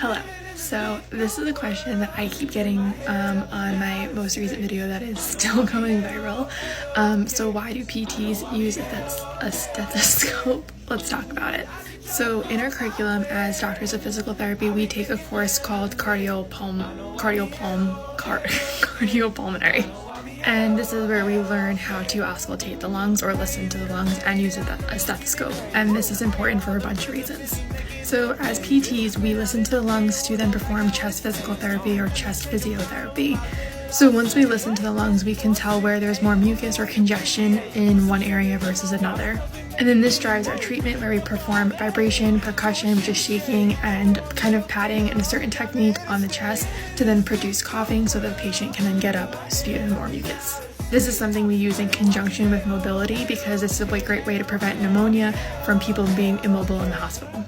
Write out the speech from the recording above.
Hello. So this is a question that I keep getting on my most recent video that is still going viral. So why do PTs use a stethoscope? Let's talk about it. So in our curriculum as doctors of physical therapy, we take a course called cardiopulmonary. And this is where we learn how to auscultate the lungs or listen to the lungs and use a stethoscope. And this is important for a bunch of reasons. So as PTs, we listen to the lungs to then perform chest physical therapy or chest physiotherapy. So once we listen to the lungs, we can tell where there's more mucus or congestion in one area versus another. And then this drives our treatment where we perform vibration, percussion, which is shaking and kind of patting in a certain technique on the chest to then produce coughing so that the patient can then get up, spew in more mucus. This is something we use in conjunction with mobility because it's a great way to prevent pneumonia from people being immobile in the hospital.